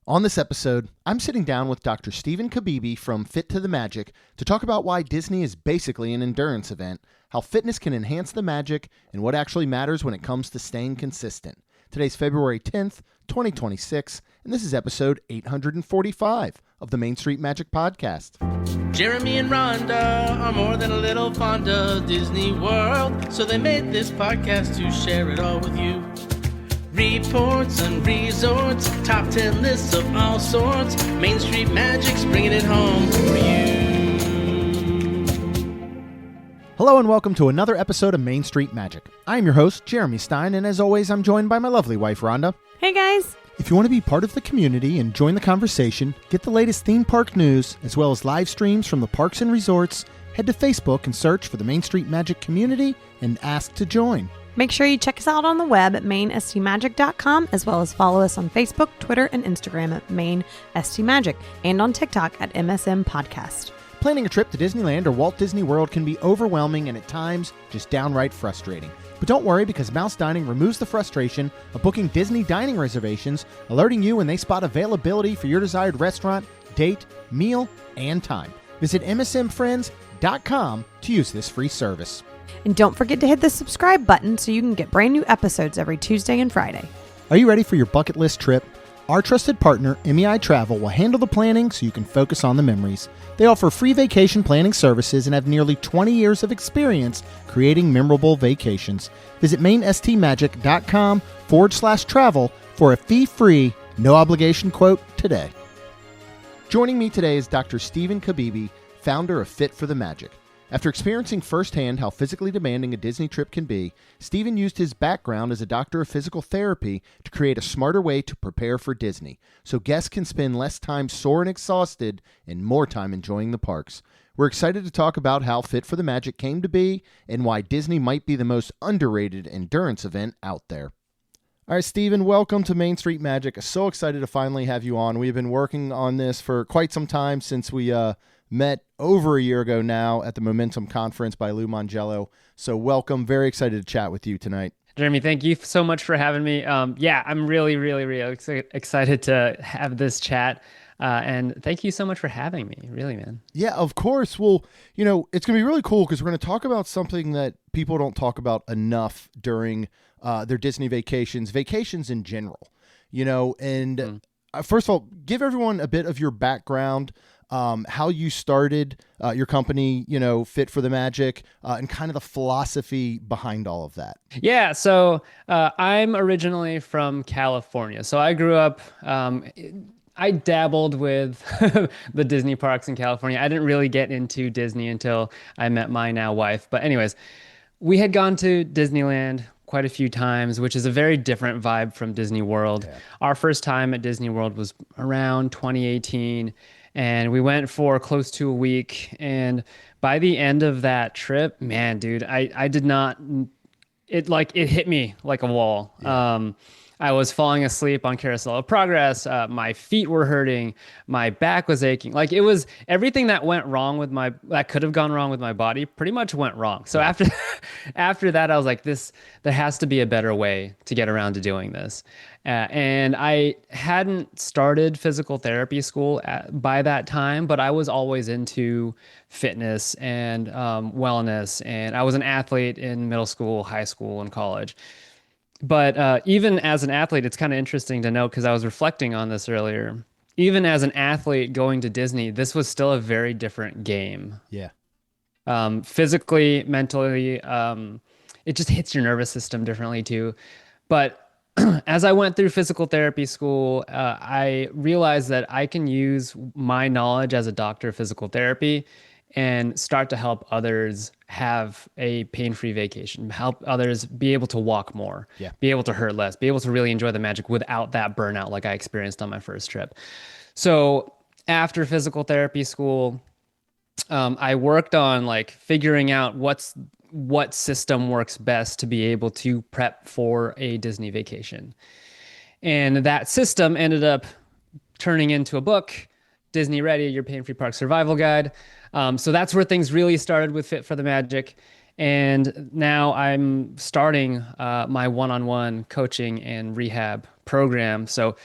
On this episode, I'm sitting down with Dr. Stephen Cabebe from Fit to the Magic to talk about why Disney is basically an endurance event, how fitness can enhance the magic, and what actually matters when it comes to staying consistent. Today's February 10th, 2026, and this is episode 845 of the Main Street Magic Podcast. Jeremy and Rhonda are more than a little fond of Disney World, so they made this podcast to share it all with you. Reports and resorts, top 10 lists of all sorts. Main Street Magic's bringing it home for you. Hello and welcome to another episode of Main Street Magic. I'm your host, Jeremy Stein, and as always, I'm joined by my lovely wife, Rhonda. Hey guys! If you want to be part of the community and join the conversation, get the latest theme park news, as well as live streams from the parks and resorts, head to Facebook and search for the Main Street Magic community and ask to join. Make sure you check us out on the web at mainstmagic.com, as well as follow us on Facebook, Twitter, and Instagram at mainstmagic, and on TikTok at MSM Podcast. Planning a trip to Disneyland or Walt Disney World can be overwhelming and at times just downright frustrating. But don't worry, because Mouse Dining removes the frustration of booking Disney dining reservations, alerting you when they spot availability for your desired restaurant, date, meal, and time. Visit msmfriends.com to use this free service. And don't forget to hit the subscribe button so you can get brand new episodes every Tuesday and Friday. Are you ready for your bucket list trip? Our trusted partner, MEI Travel, will handle the planning so you can focus on the memories. They offer free vacation planning services and have nearly 20 years of experience creating memorable vacations. Visit mainstmagic.com/travel for a fee-free, no-obligation quote today. Joining me today is Dr. Stephen Cabebe, founder of Fit for the Magic. After experiencing firsthand how physically demanding a Disney trip can be, Stephen used his background as a doctor of physical therapy to create a smarter way to prepare for Disney, so guests can spend less time sore and exhausted and more time enjoying the parks. We're excited to talk about how Fit for the Magic came to be and why Disney might be the most underrated endurance event out there. All right, Stephen, welcome to Main Street Magic. So excited to finally have you on. We've been working on this for quite some time since we met over a year ago now at the Momentum Conference by Lou Mangello. So welcome. Very excited to chat with you tonight. Jeremy, thank you so much for having me. I'm really excited to have this chat. And thank you so much for having me. Really, man. Yeah, of course. Well, it's going to be really cool because we're going to talk about something that people don't talk about enough during their Disney vacations in general, First of all, give everyone a bit of your background, how you started your company, Fit for the Magic, and kind of the philosophy behind all of that. Yeah, so I'm originally from California. So I grew up, I dabbled with the Disney parks in California. I didn't really get into Disney until I met my now wife. But anyways, we had gone to Disneyland quite a few times, which is a very different vibe from Disney World. Yeah. Our first time at Disney World was around 2018. And we went for close to a week. And by the end of that trip, man, dude, I did not, it hit me like a wall. Yeah. I was falling asleep on Carousel of Progress. My feet were hurting. My back was aching. Like, it was everything that could have gone wrong with my body pretty much went wrong. So after that, I was like, there has to be a better way to get around to doing this. And I hadn't started physical therapy school by that time, but I was always into fitness and wellness. And I was an athlete in middle school, high school, and college. But even as an athlete, it's kind of interesting to note, because I was reflecting on this earlier. Even as an athlete going to Disney, this was still a very different game. Yeah. Physically, mentally, it just hits your nervous system differently too. But as I went through physical therapy school, I realized that I can use my knowledge as a doctor of physical therapy and start to help others have a pain-free vacation, help others be able to walk more, be able to hurt less, be able to really enjoy the magic without that burnout like I experienced on my first trip. So after physical therapy school, I worked on figuring out what system works best to be able to prep for a Disney vacation. And that system ended up turning into a book, Disney Ready, Your Pain-Free Park Survival Guide. So that's where things really started with Fit for the Magic. And now I'm starting my one-on-one coaching and rehab program. So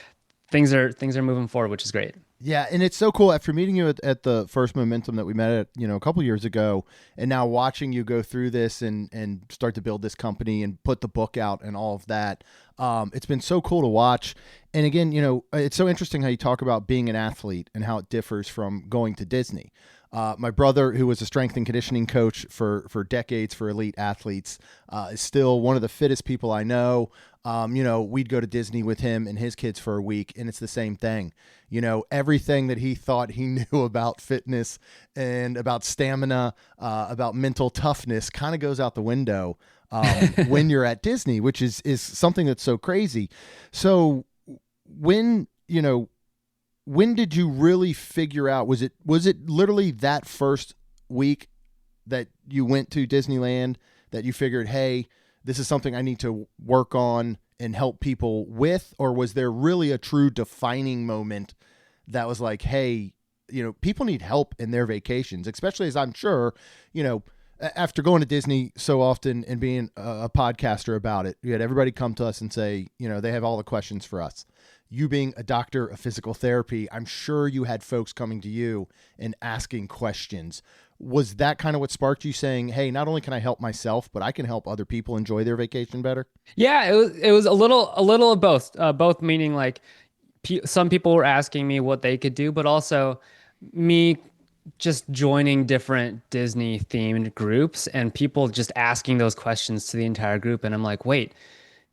things are moving forward, which is great. Yeah, and it's so cool after meeting you at the first Momentum that we met at, a couple years ago, and now watching you go through this and start to build this company and put the book out and all of that. It's been so cool to watch. And again, it's so interesting how you talk about being an athlete and how it differs from going to Disney. My brother, who was a strength and conditioning coach for decades for elite athletes, is still one of the fittest people I know. We'd go to Disney with him and his kids for a week, and it's the same thing. Everything that he thought he knew about fitness and about stamina, about mental toughness kind of goes out the window when you're at Disney, which is something that's so crazy. So when did you really figure out, was it literally that first week that you went to Disneyland that you figured, hey, this is something I need to work on and help people with? Or was there really a true defining moment that was like, hey, people need help in their vacations, especially as I'm sure, after going to Disney so often and being a podcaster about it, you had everybody come to us and say, they have all the questions for us. You being a doctor of physical therapy, I'm sure you had folks coming to you and asking questions. Was that kind of what sparked you saying, hey, not only can I help myself, but I can help other people enjoy their vacation better? Yeah, it was a little of both. Both meaning like some people were asking me what they could do, but also me just joining different Disney themed groups and people just asking those questions to the entire group. And I'm like, wait,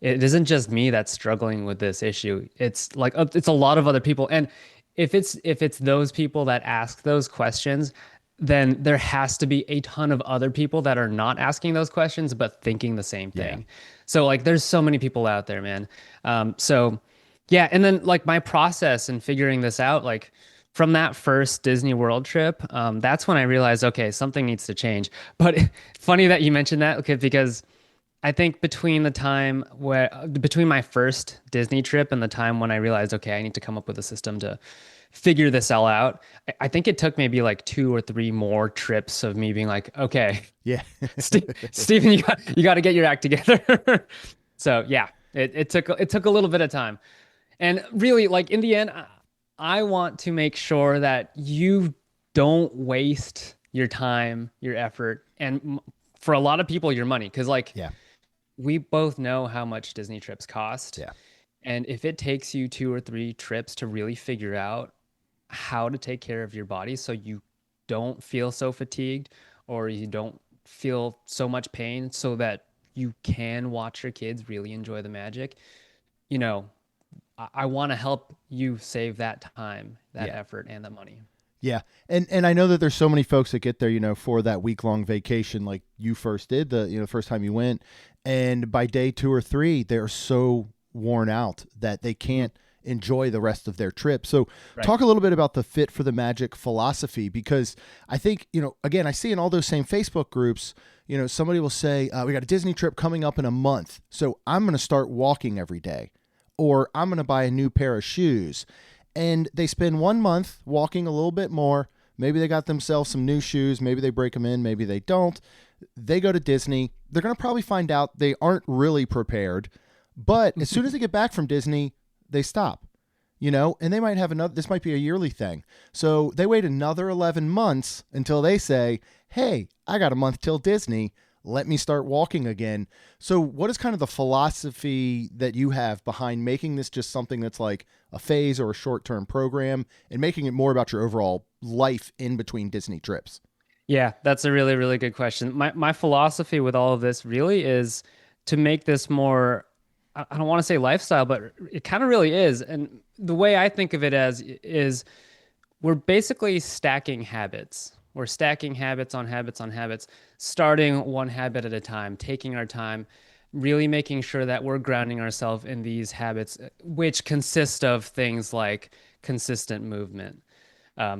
it isn't just me that's struggling with this issue. It's like, it's a lot of other people. And if it's those people that ask those questions, then there has to be a ton of other people that are not asking those questions, but thinking the same thing. Yeah. So like, there's so many people out there, man. So yeah. And then like my process in figuring this out, like from that first Disney World trip, that's when I realized, okay, something needs to change. But funny that you mentioned that, okay, because I think between my first Disney trip and the time when I realized, okay, I need to come up with a system to figure this all out, I think it took maybe like 2 or 3 more trips of me being like, okay, yeah, Steven, you got to get your act together. So yeah, it took a little bit of time, and really, like in the end, I want to make sure that you don't waste your time, your effort, and for a lot of people, your money, because like, yeah. We both know how much Disney trips cost. Yeah. And if it takes you 2 or 3 trips to really figure out how to take care of your body so you don't feel so fatigued or you don't feel so much pain so that you can watch your kids really enjoy the magic, I want to help you save that time, that effort, and that money. Yeah. And I know that there's so many folks that get there, for that week-long vacation like you first did, the first time you went. And by day 2 or 3, they're so worn out that they can't enjoy the rest of their trip. So Talk a little bit about the Fit for the Magic philosophy, because I think, again, I see in all those same Facebook groups, somebody will say, we got a Disney trip coming up in a month, so I'm going to start walking every day, or I'm going to buy a new pair of shoes. And they spend 1 month walking a little bit more. Maybe they got themselves some new shoes. Maybe they break them in. Maybe they don't. They go to Disney. They're going to probably find out they aren't really prepared. But as soon as they get back from Disney, they stop, and they might have this might be a yearly thing. So they wait another 11 months until they say, hey, I got a month till Disney. Let me start walking again. So what is kind of the philosophy that you have behind making this just something that's like a phase or a short-term program and making it more about your overall life in between Disney trips? Yeah, that's a really, really good question. My philosophy with all of this really is to make this more, I don't want to say lifestyle, but it kind of really is. And the way I think of it as is we're basically stacking habits. We're stacking habits on habits on habits, starting one habit at a time, taking our time, really making sure that we're grounding ourselves in these habits, which consist of things like consistent movement,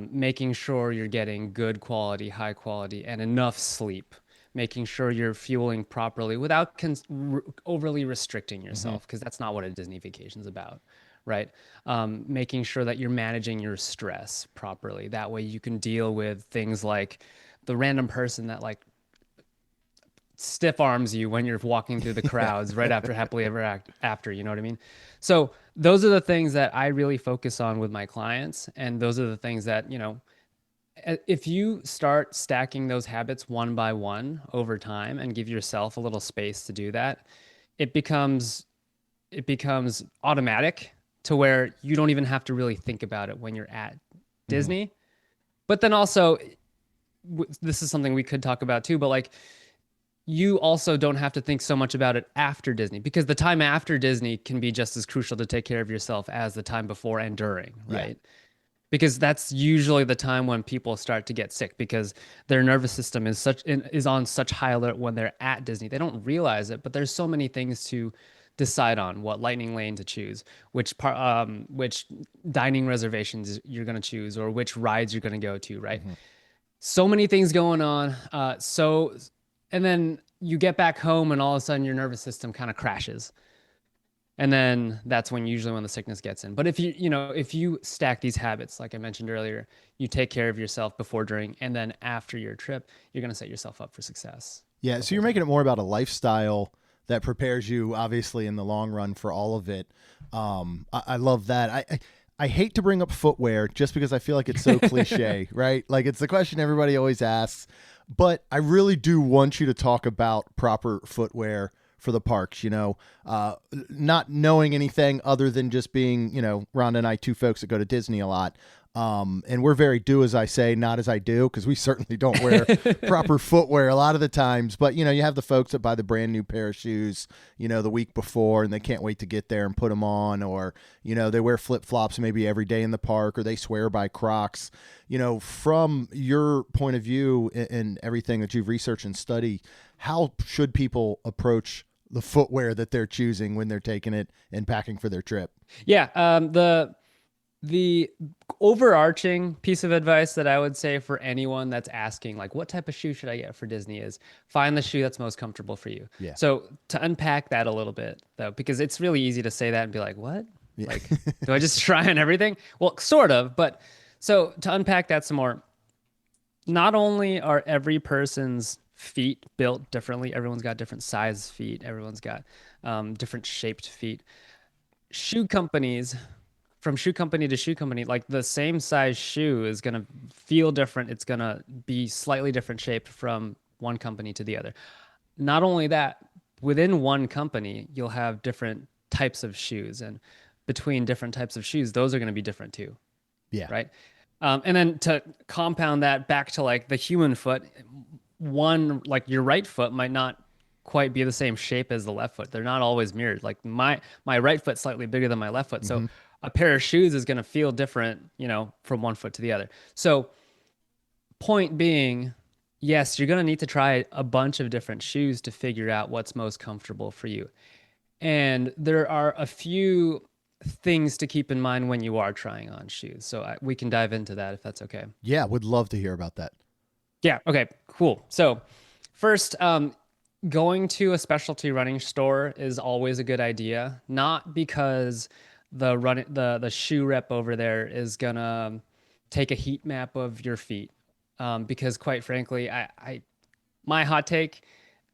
making sure you're getting good quality, high quality, and enough sleep, making sure you're fueling properly without overly restricting yourself, because that's not what a Disney vacation is about. Right? Making sure that you're managing your stress properly. That way you can deal with things like the random person that like stiff arms you when you're walking through the crowds right after Happily Ever After, you know what I mean? So those are the things that I really focus on with my clients. And those are the things that, if you start stacking those habits one by one over time and give yourself a little space to do that, it becomes automatic to where you don't even have to really think about it when you're at Disney. But then also, this is something we could talk about too, but like, you also don't have to think so much about it after Disney, because the time after Disney can be just as crucial to take care of yourself as the time before and during, right? Yeah. Because that's usually the time when people start to get sick, because their nervous system is on such high alert when they're at Disney. They don't realize it, but there's so many things to decide on: what lightning lane to choose, which dining reservations you're going to choose, or which rides you're going to go to, right? So many things going on. And then you get back home and all of a sudden your nervous system kind of crashes. And then that's when the sickness gets in. But if you stack these habits, like I mentioned earlier, you take care of yourself before, during, and then after your trip, you're going to set yourself up for success. Yeah. So you're making it more about a lifestyle that prepares you, obviously, in the long run for all of it. I love that. I hate to bring up footwear just because I feel like it's so cliche, right? Like, it's the question everybody always asks, but I really do want you to talk about proper footwear for the parks, not knowing anything other than just being, Rhonda and I, two folks that go to Disney a lot. And we're very do as I say, not as I do, because we certainly don't wear proper footwear a lot of the times. But, you have the folks that buy the brand new pair of shoes, the week before, and they can't wait to get there and put them on. Or, they wear flip-flops maybe every day in the park, or they swear by Crocs. From your point of view and everything that you've researched and studied, how should people approach the footwear that they're choosing when they're taking it and packing for their trip? Yeah. The overarching piece of advice that I would say for anyone that's asking, like, what type of shoe should I get for Disney, is find the shoe that's most comfortable for you. Yeah. So to unpack that a little bit, though, because it's really easy to say that and be like, what? Yeah. Like, do I just try on everything? Well, sort of. But so to unpack that some more, not only are every person's feet built differently, everyone's got different size feet, everyone's got different shaped feet. Shoe companies, from shoe company to shoe company, like, the same size shoe is going to feel different. It's going to be slightly different shaped from one company to the other. Not only that, within one company, you'll have different types of shoes, and between different types of shoes, those are going to be different too. Yeah. Right. And then to compound that back to like the human foot, like your right foot might not quite be the same shape as the left foot. They're not always mirrored. Like my right foot's slightly bigger than my left foot. So a pair of shoes is going to feel different, from one foot to the other. So point being, yes, you're going to need to try a bunch of different shoes to figure out what's most comfortable for you. And there are a few things to keep in mind when you are trying on shoes. So we can dive into that if that's okay. Yeah, would love to hear about that. Yeah. Okay, cool. So first, going to a specialty running store is always a good idea, not because the shoe rep over there is gonna take a heat map of your feet, because quite frankly, my hot take,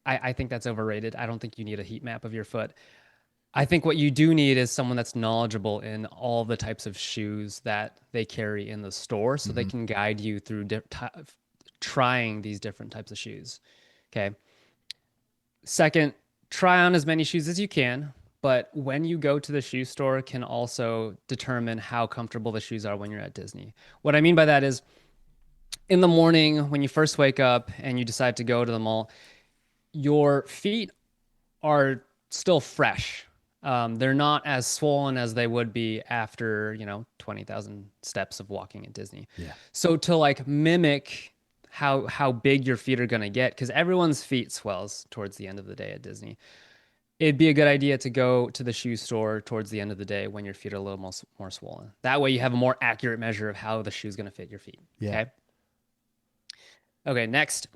I think that's overrated. I don't think you need a heat map of your foot. I think what you do need is someone that's knowledgeable in all the types of shoes that they carry in the store, so they can guide you through trying these different types of shoes. Okay. Second, try on as many shoes as you can, but when you go to the shoe store, can also determine how comfortable the shoes are when you're at Disney. What I mean by that is, in the morning when you first wake up and you decide to go to the mall, your feet are still fresh. They're not as swollen as they would be after, 20,000 steps of walking at Disney. Yeah. So to like mimic how big your feet are going to get, because everyone's feet swells towards the end of the day at Disney, it'd be a good idea to go to the shoe store towards the end of the day when your feet are a little more swollen. That way you have a more accurate measure of how the shoe's going to fit your feet. Yeah. Okay, next.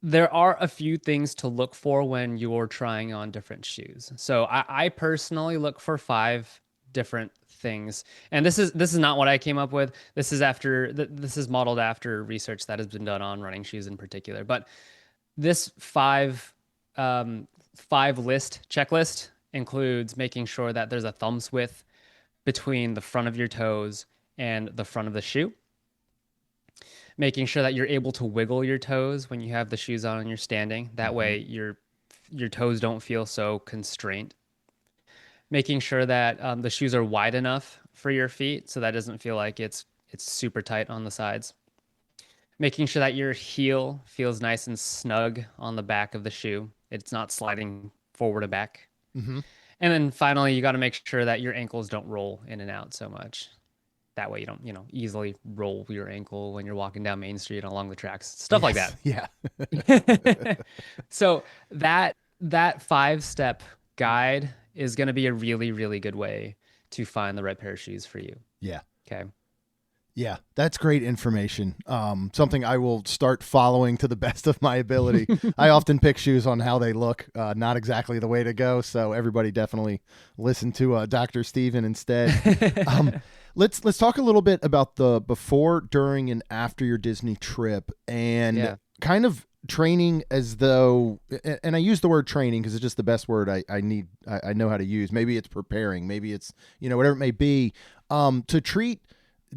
There are a few things to look for when you're trying on different shoes. So I personally look for 5 different things. And this is not what I came up with. This is modeled after research that has been done on running shoes in particular. But this 5 list checklist includes making sure that there's a thumb's width between the front of your toes and the front of the shoe. Making sure that you're able to wiggle your toes when you have the shoes on and you're standing. That way your toes don't feel so constrained. Making sure that the shoes are wide enough for your feet so that doesn't feel like it's super tight on the sides. Making sure that your heel feels nice and snug on the back of the shoe. It's not sliding forward or back. Mm-hmm. And then finally, you got to make sure that your ankles don't roll in and out so much. That way you don't, easily roll your ankle when you're walking down Main Street along the tracks, stuff like that. Yeah. So that 5-step guide is going to be a really, really good way to find the right pair of shoes for you. Yeah. Okay. Yeah, that's great information. Something I will start following to the best of my ability. I often pick shoes on how they look, not exactly the way to go. So everybody definitely listen to Dr. Steven instead. Let's talk a little bit about the before, during, and after your Disney trip, and kind of training as though, and I use the word training because it's just the best word I know how to use. Maybe it's preparing, maybe it's, whatever it may be, to treat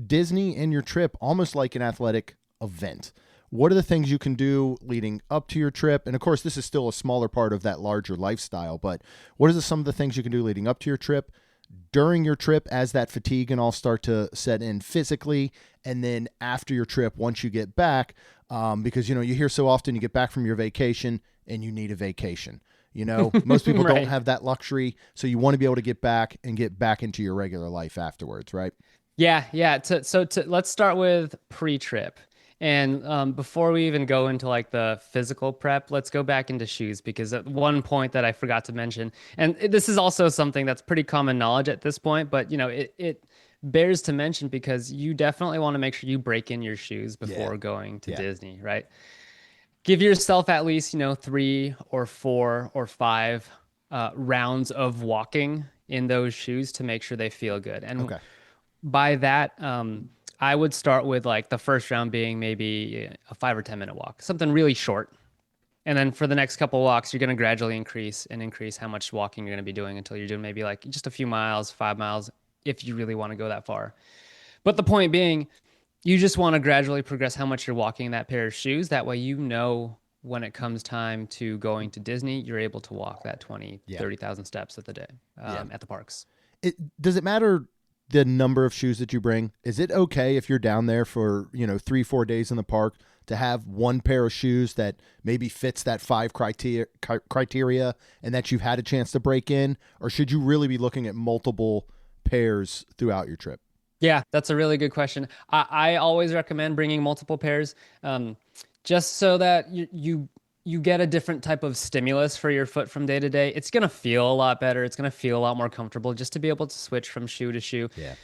Disney and your trip almost like an athletic event. What are the things you can do leading up to your trip? And of course, this is still a smaller part of that larger lifestyle, but what are some of the things you can do leading up to your trip, during your trip as that fatigue and all start to set in physically, and then after your trip once you get back, because you hear so often you get back from your vacation and you need a vacation. Most people Right. don't have that luxury, so you want to be able to get back into your regular life afterwards, right? Yeah. Let's start with pre-trip. And before we even go into like the physical prep, let's go back into shoes, because at one point that I forgot to mention, and this is also something that's pretty common knowledge at this point, but it bears to mention because you definitely want to make sure you break in your shoes before going to Disney, right? Give yourself at least, 3 or 4 or 5 rounds of walking in those shoes to make sure they feel good. And by that, I would start with like the first round being maybe a 5 or 10 minute walk, something really short. And then for the next couple of walks, you're going to gradually increase how much walking you're going to be doing until you're doing maybe like just a few miles, 5 miles, if you really want to go that far. But the point being, you just want to gradually progress how much you're walking in that pair of shoes. That way, when it comes time to going to Disney, you're able to walk that 20, 30,000 steps at the day at the parks. Does it matter the number of shoes that you bring? Is it okay if you're down there for 3-4 days in the park to have one pair of shoes that maybe fits that 5 criteria and that you've had a chance to break in, or should you really be looking at multiple pairs throughout your trip? Yeah, that's a really good question. I always recommend bringing multiple pairs, just so that you get a different type of stimulus for your foot from day to day. It's going to feel a lot better. It's going to feel a lot more comfortable just to be able to switch from shoe to shoe. Yeah.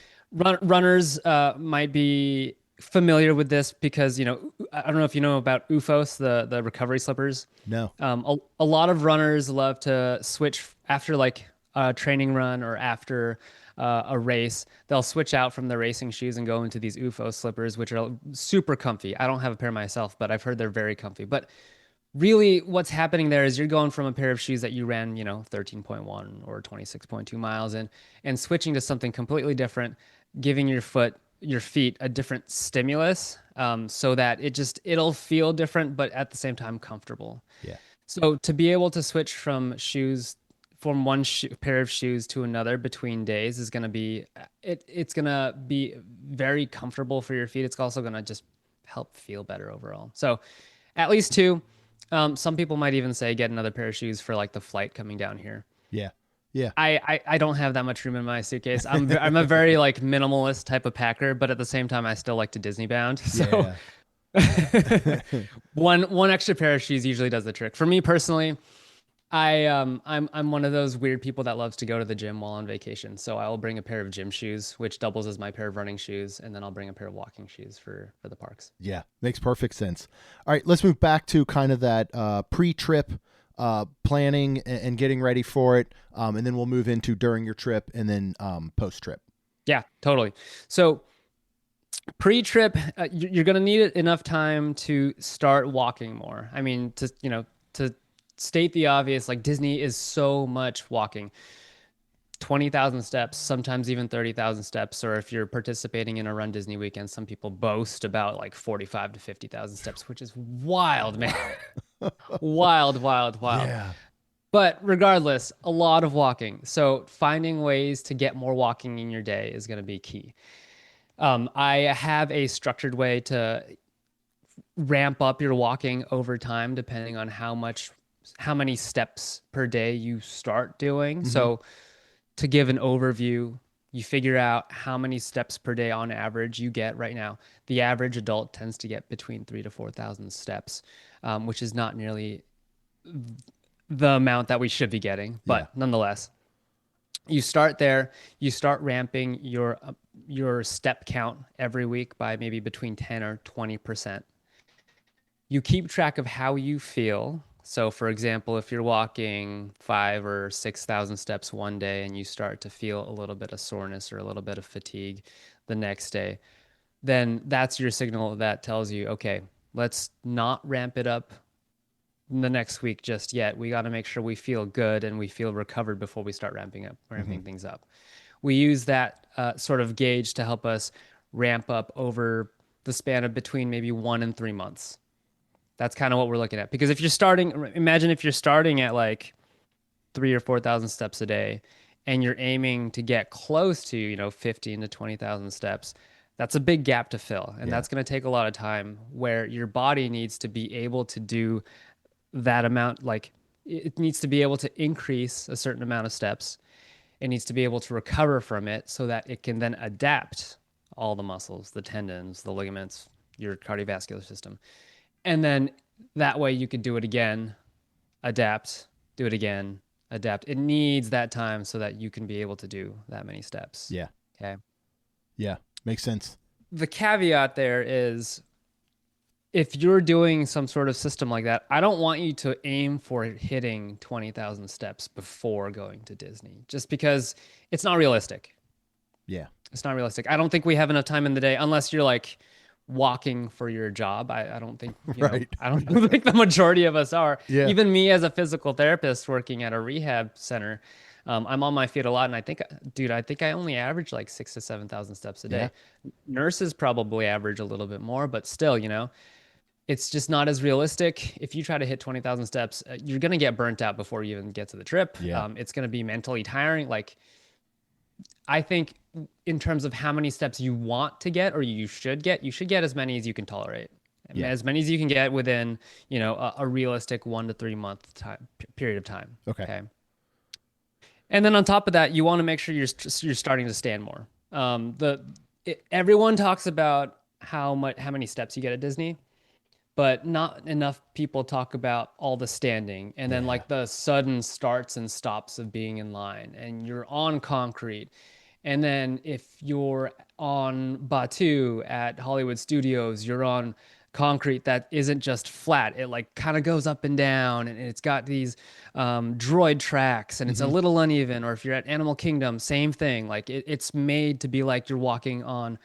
Runners might be familiar with this because, I don't know if you know about OOFOS, the recovery slippers. No. A lot of runners love to switch after like a training run or after a race. They'll switch out from the racing shoes and go into these OOFOS slippers, which are super comfy. I don't have a pair myself, but I've heard they're very comfy. But really what's happening there is you're going from a pair of shoes that you ran, 13.1 or 26.2 miles in, and switching to something completely different, giving your feet a different stimulus, so that it'll feel different, but at the same time comfortable. Yeah. So to be able to switch from one pair of shoes to another between days is going to be, it's going to be very comfortable for your feet. It's also going to just help feel better overall. So at least 2. Some people might even say get another pair of shoes for like the flight coming down here. Yeah. Yeah. I don't have that much room in my suitcase. I'm a very like minimalist type of packer, but at the same time, I still like to Disney bound. So one extra pair of shoes usually does the trick. For me personally, I'm one of those weird people that loves to go to the gym while on vacation. So I will bring a pair of gym shoes, which doubles as my pair of running shoes, and then I'll bring a pair of walking shoes for the parks. Yeah, makes perfect sense. All right, let's move back to kind of that pre-trip planning and getting ready for it, and then we'll move into during your trip and then post-trip. Yeah, totally. So pre-trip, you're going to need enough time to start walking more. I mean, to state the obvious, like Disney is so much walking. 20,000 steps, sometimes even 30,000 steps. Or if you're participating in a Run Disney weekend, some people boast about like 45 to 50,000 steps, which is wild, man. Wild, wild, wild. Yeah. But regardless, a lot of walking. So finding ways to get more walking in your day is going to be key. I have a structured way to ramp up your walking over time, depending on how many steps per day you start doing. So to give an overview, you figure out how many steps per day on average you get right now. The average adult tends to get between 3,000 to 4,000 steps, which is not nearly the amount that we should be getting, but nonetheless, you start there. You start ramping your step count every week by maybe between 10 or 20%. You keep track of how you feel. So, for example, if you're walking 5,000 or 6,000 steps one day and you start to feel a little bit of soreness or a little bit of fatigue the next day, then that's your signal that tells you, okay, let's not ramp it up the next week just yet. We got to make sure we feel good and we feel recovered before we start ramping things up. We use that sort of gauge to help us ramp up over the span of between maybe 1 and 3 months. That's kind of what we're looking at. Because imagine if you're starting at like 3,000 or 4,000 steps a day and you're aiming to get close to, 15 to 20,000 steps, that's a big gap to fill. And that's going to take a lot of time, where your body needs to be able to do that amount. Like, it needs to be able to increase a certain amount of steps. It needs to be able to recover from it so that it can then adapt all the muscles, the tendons, the ligaments, your cardiovascular system. And then that way you could do it again, adapt, do it again, adapt. It needs that time so that you can be able to do that many steps. Yeah. Okay. Yeah. Makes sense. The caveat there is, if you're doing some sort of system like that, I don't want you to aim for hitting 20,000 steps before going to Disney, just because it's not realistic. Yeah. It's not realistic. I don't think we have enough time in the day, unless you're like walking for your job. I don't think, I don't think the majority of us are. Yeah. Even me as a physical therapist working at a rehab center, I'm on my feet a lot. And I think I only average like 6,000 to 7,000 steps a day. Yeah. Nurses probably average a little bit more, but still, it's just not as realistic. If you try to hit 20,000 steps, you're going to get burnt out before you even get to the trip. Yeah. It's going to be mentally tiring. Like, I think in terms of how many steps you want to get, or you should get as many as you can tolerate. Yeah. As many as you can get within, a realistic 1 to 3 month period of time. Okay. And then on top of that, you want to make sure you're starting to stand more. Everyone talks about how many steps you get at Disney, but not enough people talk about all the standing, and then like the sudden starts and stops of being in line, and you're on concrete. And then if you're on Batu at Hollywood Studios, you're on concrete that isn't just flat. It like kind of goes up and down, and it's got these droid tracks, and it's a little uneven. Or if you're at Animal Kingdom, same thing. Like it's made to be like you're walking on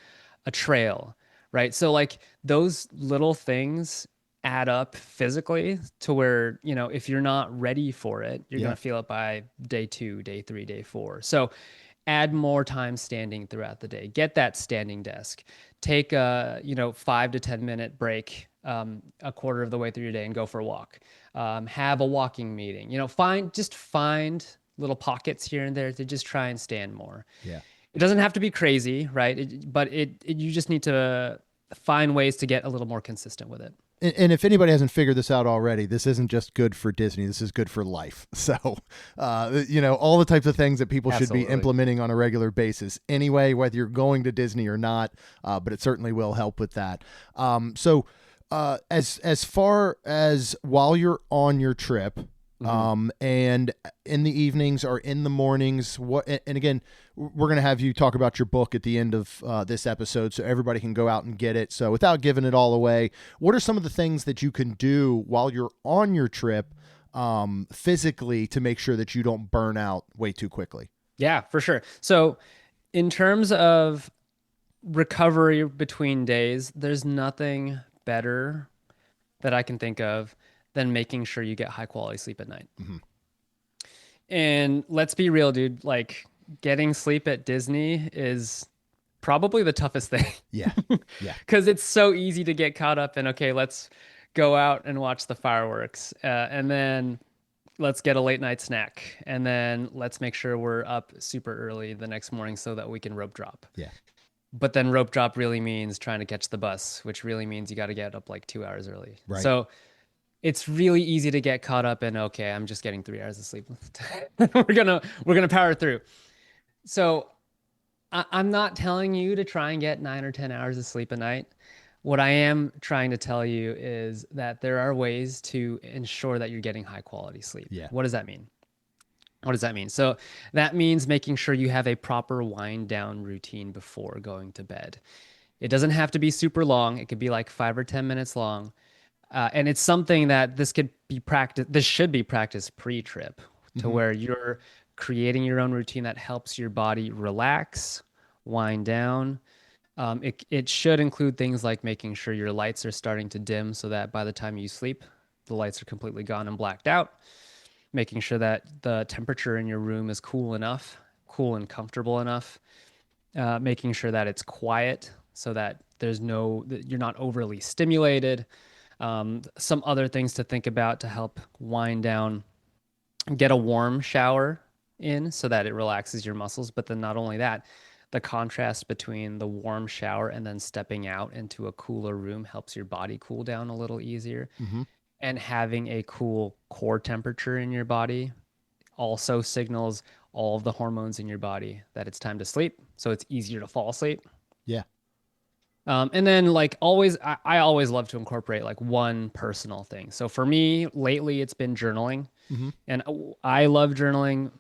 a trail, right? So like those little things add up physically to where, if you're not ready for it, you're going to feel it by day 2, day 3, day 4. So add more time standing throughout the day. Get that standing desk. Take a 5 to 10 minute break a quarter of the way through your day and go for a walk. Have a walking meeting. Find little pockets here and there to just try and stand more. Yeah. It doesn't have to be crazy, right? But you just need to find ways to get a little more consistent with it. And if anybody hasn't figured this out already, this isn't just good for Disney. This is good for life. So, all the types of things that people should be implementing on a regular basis anyway, whether you're going to Disney or not, but it certainly will help with that. So as far as while you're on your trip, and in the evenings or in the mornings, and again, we're going to have you talk about your book at the end of this episode so everybody can go out and get it. So without giving it all away, what are some of the things that you can do while you're on your trip physically to make sure that you don't burn out way too quickly? Yeah, for sure. So in terms of recovery between days, there's nothing better that I can think of than making sure you get high quality sleep at night. And let's be real, dude. Like, getting sleep at Disney is probably the toughest thing. Yeah. Yeah. Because it's so easy to get caught up in, okay, let's go out and watch the fireworks. And then let's get a late night snack. And then let's make sure we're up super early the next morning so that we can rope drop. Yeah. But then rope drop really means trying to catch the bus, which really means you got to get up like 2 hours early. Right. So it's really easy to get caught up in, okay, I'm just getting 3 hours of sleep. we're gonna power through. So I'm not telling you to try and get 9 or 10 hours of sleep a night. What I am trying to tell you is that there are ways to ensure that you're getting high quality sleep. Yeah. What does that mean? What does that mean? So that means making sure you have a proper wind down routine before going to bed. It doesn't have to be super long. It could be like 5 or 10 minutes long. And it's something that this should be practiced pre-trip to where you're creating your own routine that helps your body relax, wind down. It should include things like making sure your lights are starting to dim so that by the time you sleep, the lights are completely gone and blacked out. Making sure that the temperature in your room is cool and comfortable enough. Making sure that it's quiet so that you're not overly stimulated. Some other things to think about to help wind down: get a warm shower in so that it relaxes your muscles. But then not only that, the contrast between the warm shower and then stepping out into a cooler room helps your body cool down a little easier. And having a cool core temperature in your body also signals all of the hormones in your body that it's time to sleep. So it's easier to fall asleep. Yeah. And then like always, I always love to incorporate like one personal thing. So for me, lately it's been journaling. And I love journaling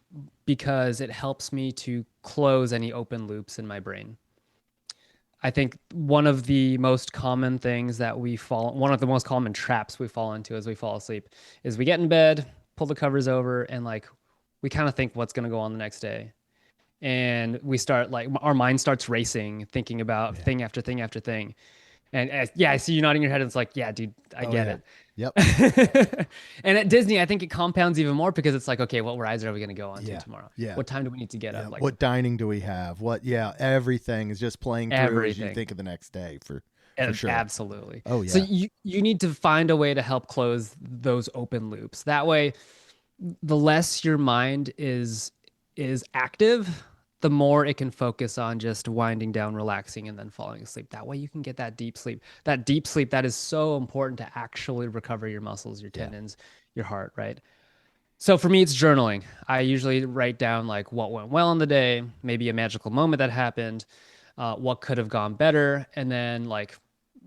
because it helps me to close any open loops in my brain. I think one of the most common one of the most common traps we fall into as we fall asleep is we get in bed, pull the covers over, and like we kind of think what's going to go on the next day. And we start like our mind starts racing, thinking about thing after thing after thing. And I see you nodding your head. And it's like, yeah, dude, I get it. Yep. And at Disney, I think it compounds even more because it's like, okay, what rides are we going to go on to tomorrow? Yeah. What time do we need to get up? Like, what dining do we have? Everything is just playing through as you think of the next day for sure. Absolutely. Oh yeah. So you need to find a way to help close those open loops. That way, the less your mind is active, the more it can focus on just winding down, relaxing, and then falling asleep. That way you can get that deep sleep. That deep sleep that is so important to actually recover your muscles, your tendons, your heart, right? So for me, it's journaling. I usually write down like what went well in the day, maybe a magical moment that happened, what could have gone better, and then like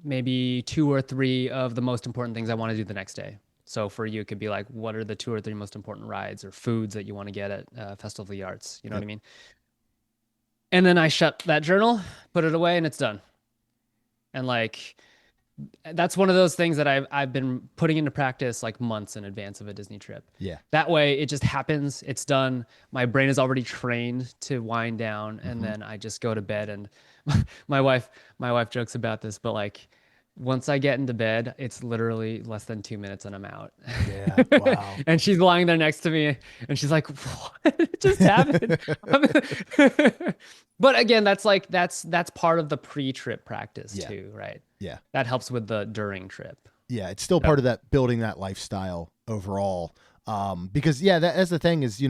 maybe 2 or 3 of the most important things I want to do the next day. So for you, it could be like, what are the 2 or 3 most important rides or foods that you want to get at Festival of the Arts? You know what I mean? And then I shut that journal, put it away, and it's done. And like, that's one of those things that I've been putting into practice like months in advance of a Disney trip. Yeah. That way it just happens. It's done. My brain is already trained to wind down, and then I just go to bed. And my wife jokes about this, but like, once I get into bed, it's literally less than 2 minutes and I'm out. Yeah. Wow. And she's lying there next to me and she's like, what just happened? But again, that's part of the pre-trip practice too, right? Yeah. That helps with the during trip. Yeah. It's still part of that building that lifestyle overall. Because that's the thing is,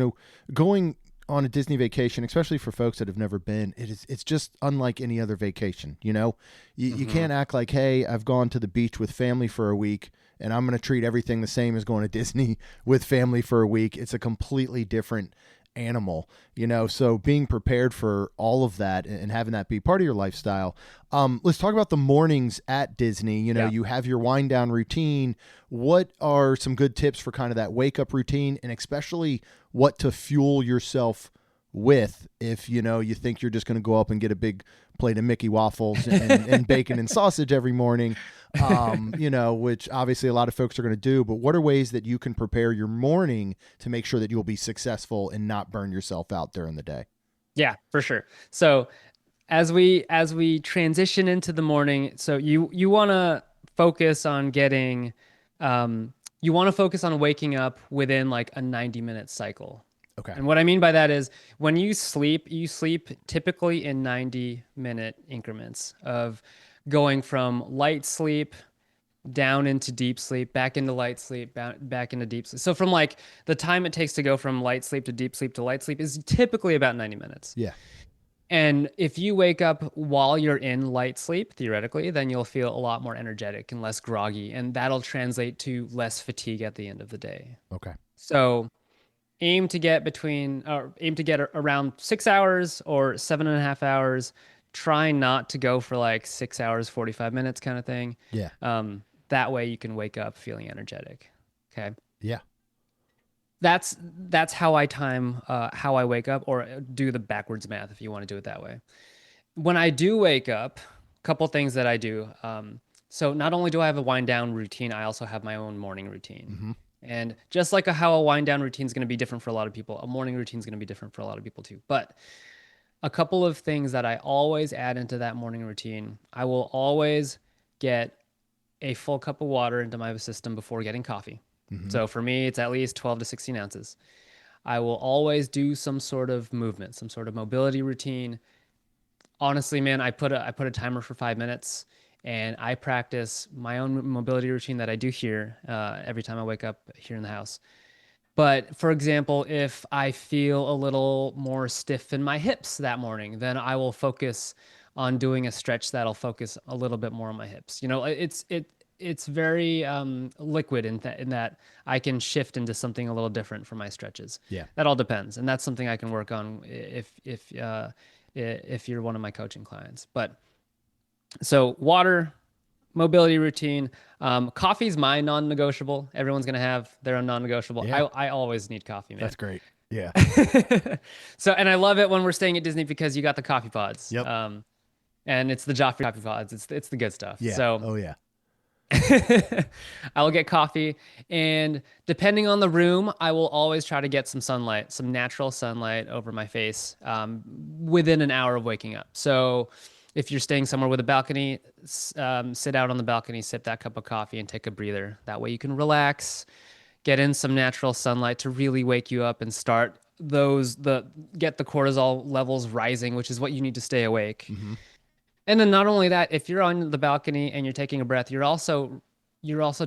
going on a Disney vacation, especially for folks that have never been, it's just unlike any other vacation. You can't act like, hey, I've gone to the beach with family for a week and I'm going to treat everything the same as going to Disney with family for a week. It's a completely different animal, so being prepared for all of that and having that be part of your lifestyle. Let's talk about the mornings at Disney. You have your wind down routine. What are some good tips for kind of that wake up routine, and especially what to fuel yourself with if you think you're just going to go up and get a big plate of Mickey waffles and bacon and sausage every morning, which obviously a lot of folks are going to do. But what are ways that you can prepare your morning to make sure that you'll be successful and not burn yourself out during the day? Yeah, for sure. So as we transition into the morning, so you want to focus on getting, you want to focus on waking up within like a 90-minute cycle. Okay. And what I mean by that is when you sleep typically in 90-minute increments of going from light sleep down into deep sleep, back into light sleep, back into deep sleep. So from like the time it takes to go from light sleep to deep sleep to light sleep is typically about 90 minutes. Yeah. And if you wake up while you're in light sleep, theoretically, then you'll feel a lot more energetic and less groggy, and that'll translate to less fatigue at the end of the day. Okay. So aim to get around 6 hours or 7.5 hours. Try not to go for like 6 hours, 45 minutes kind of thing. Yeah. That way you can wake up feeling energetic. Okay. Yeah. That's how I time how I wake up, or do the backwards math if you want to do it that way. When I do wake up, a couple things that I do. So not only do I have a wind down routine, I also have my own morning routine. Mm-hmm. And just like how a wind down routine is going to be different for a lot of people, a morning routine is going to be different for a lot of people too. But a couple of things that I always add into that morning routine, I will always get a full cup of water into my system before getting coffee. Mm-hmm. So for me, it's at least 12 to 16 ounces. I will always do some sort of movement, some sort of mobility routine. Honestly, man, I put a timer for 5 minutes, and I practice my own mobility routine that I do here every time I wake up here in the house. But for example, if I feel a little more stiff in my hips that morning, then I will focus on doing a stretch that'll focus a little bit more on my hips. You know, it's very liquid in that I can shift into something a little different for my stretches. Yeah. That all depends, and that's something I can work on if you're one of my coaching clients. But so water, mobility routine, coffee's my non-negotiable. Everyone's gonna have their own non-negotiable. Yeah. I always need coffee, man. That's great. Yeah. So, and I love it when we're staying at Disney because you got the coffee pods. Yep. And it's the Joffrey coffee pods. It's the good stuff. Yeah. So, oh yeah. I will get coffee, and depending on the room, I will always try to get some sunlight, some natural sunlight over my face within an hour of waking up. So if you're staying somewhere with a balcony, sit out on the balcony, sip that cup of coffee, and take a breather. That way you can relax, get in some natural sunlight to really wake you up and start get the cortisol levels rising, which is what you need to stay awake. Mm-hmm. And then not only that, if you're on the balcony and you're taking a breath, you're also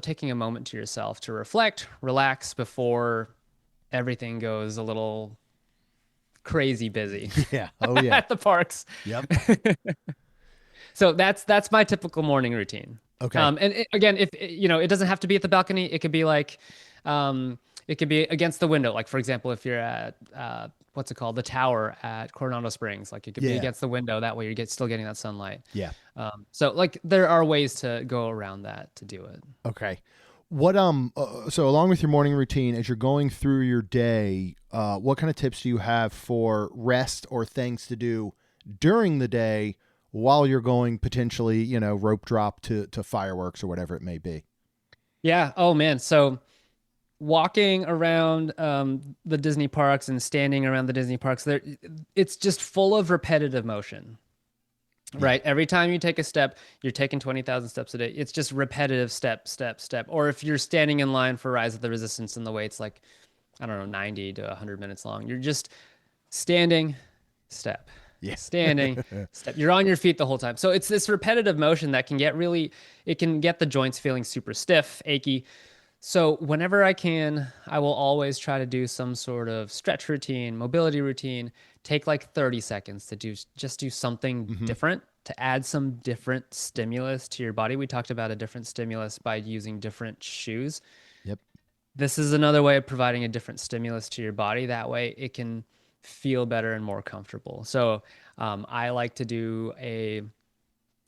taking a moment to yourself to reflect, relax before everything goes a little crazy busy. Yeah. Oh yeah. At the parks. Yep. So that's my typical morning routine. Okay. Again, if it doesn't have to be at the balcony. It could be like, it could be against the window. Like for example, if you're at what's it called, the tower at Coronado Springs, like it could be against the window. That way you're still getting that sunlight. Yeah. So like there are ways to go around that to do it. Okay. What so along with your morning routine, as you're going through your day, what kind of tips do you have for rest or things to do during the day while you're going potentially, rope drop to fireworks or whatever it may be? Yeah. Oh man. So walking around the Disney parks and standing around the Disney parks, it's just full of repetitive motion. Right. Every time you take a step, you're taking 20,000 steps a day. It's just repetitive step, step, step. Or if you're standing in line for Rise of the Resistance and the wait's like, I don't know, 90 to 100 minutes long, you're just standing, step, standing, step. You're on your feet the whole time. So it's this repetitive motion that can get the joints feeling super stiff, achy. So whenever I can, I will always try to do some sort of stretch routine, mobility routine, take like 30 seconds to do something different, to add some different stimulus to your body. We talked about a different stimulus by using different shoes. Yep. This is another way of providing a different stimulus to your body. That way it can feel better and more comfortable. So I like to do a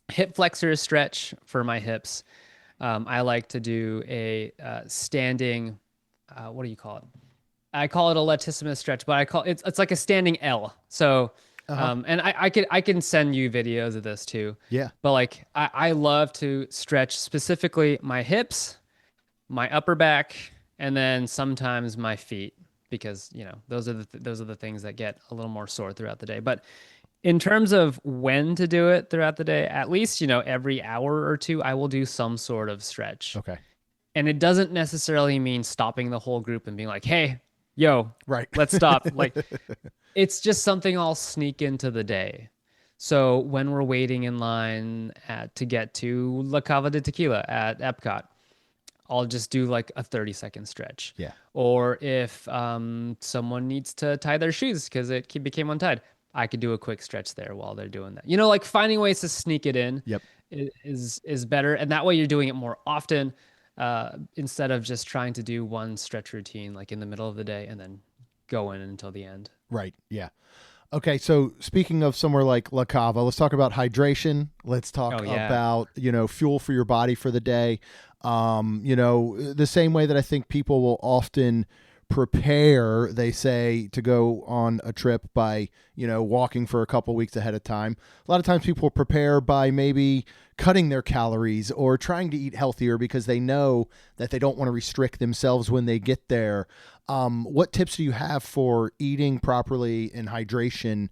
hip flexor stretch for my hips. I like to do a standing, what do you call it? I call it a latissimus stretch, but it's like a standing L. So, and I can send you videos of this too. Yeah. But like, I love to stretch specifically my hips, my upper back, and then sometimes my feet, because those are the things that get a little more sore throughout the day. But in terms of when to do it throughout the day, at least, every hour or two, I will do some sort of stretch. Okay. And it doesn't necessarily mean stopping the whole group and being like, hey, yo, Right. let's stop. Like, it's just something I'll sneak into the day. So when we're waiting in line to get to La Cava de Tequila at Epcot, I'll just do like a 30-second stretch. Yeah. Or if someone needs to tie their shoes because it became untied, I could do a quick stretch there while they're doing that. You know, like finding ways to sneak it in Yep. is better. And that way you're doing it more often instead of just trying to do one stretch routine like in the middle of the day and then go in until the end. Right. Yeah. Okay, so speaking of somewhere like La Cava, let's talk about hydration. Let's talk about, fuel for your body for the day. The same way that I think people will often prepare, they say, to go on a trip by, walking for a couple weeks ahead of time. A lot of times people prepare by maybe cutting their calories or trying to eat healthier because they know that they don't want to restrict themselves when they get there. What tips do you have for eating properly and hydration